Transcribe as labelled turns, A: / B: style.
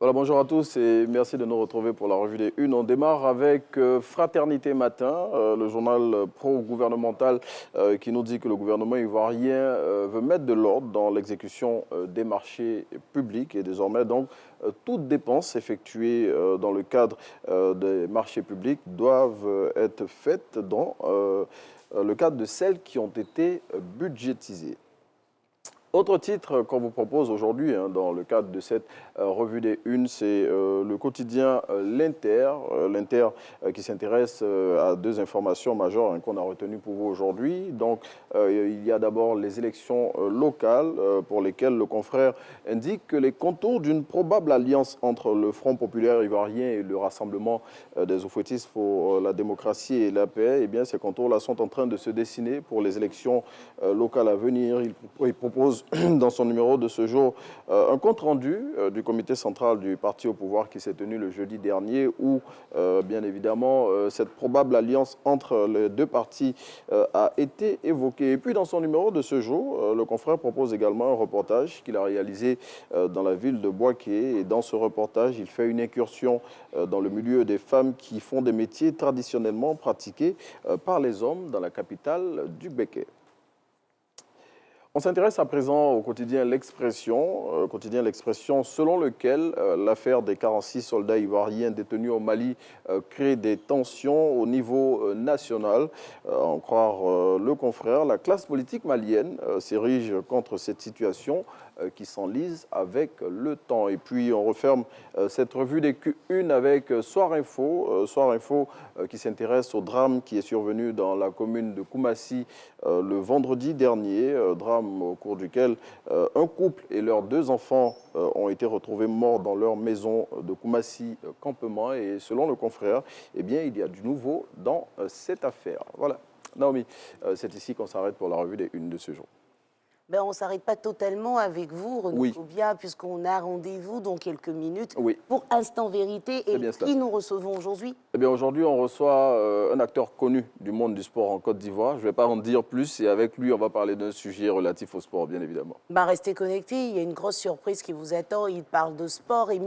A: Voilà, bonjour à tous et merci de nous retrouver pour la revue des Unes. On démarre avec Fraternité Matin, le journal pro-gouvernemental qui nous dit que le gouvernement ivoirien veut mettre de l'ordre dans l'exécution des marchés publics et désormais donc toutes dépenses effectuées dans le cadre des marchés publics doivent être faites dans le cadre de celles qui ont été budgétisées. Autre titre qu'on vous propose aujourd'hui dans le cadre de cette revue des Unes, c'est le quotidien L'Inter. L'Inter qui s'intéresse à deux informations majeures qu'on a retenues pour vous aujourd'hui. Donc, il y a d'abord les élections locales pour lesquelles le confrère indique que les contours d'une probable alliance entre le Front populaire ivoirien et le Rassemblement des oufouettistes pour la démocratie et la paix, eh bien, ces contours-là sont en train de se dessiner pour les élections locales à venir. Il propose dans son numéro de ce jour un compte-rendu du comité central du parti au pouvoir qui s'est tenu le jeudi dernier où, bien évidemment, cette probable alliance entre les deux partis a été évoquée. Et puis, dans son numéro de ce jour, le confrère propose également un reportage qu'il a réalisé dans la ville de Boaké. Et dans ce reportage, il fait une incursion dans le milieu des femmes qui font des métiers traditionnellement pratiqués par les hommes dans la capitale du Béké. On s'intéresse à présent au quotidien L'Expression, selon lequel l'affaire des 46 soldats ivoiriens détenus au Mali crée des tensions au niveau national. En croire le confrère, la classe politique malienne s'érige contre cette situation qui s'enlise avec le temps. Et puis on referme cette revue des Q1 avec Soir Info, qui s'intéresse au drame qui est survenu dans la commune de Koumassi le vendredi dernier, drame au cours duquel un couple et leurs deux enfants ont été retrouvés morts dans leur maison de Koumassi campement. Et selon le confrère, eh bien, il y a du nouveau dans cette affaire. Voilà. Naomi, c'est ici qu'on s'arrête pour la revue des Unes de ce jour.
B: Ben, on ne s'arrête pas totalement avec vous, Renaud
A: Oui.
B: Kobia, puisqu'on a rendez-vous dans quelques minutes
A: Oui.
B: pour Instant Vérité. Et qui nous recevons aujourd'hui?
A: Eh bien, aujourd'hui, on reçoit un acteur connu du monde du sport en Côte d'Ivoire. Je ne vais pas en dire plus et avec lui, on va parler d'un sujet relatif au sport, bien évidemment.
B: Ben, restez connectés, il y a une grosse surprise qui vous attend. Il parle de sport et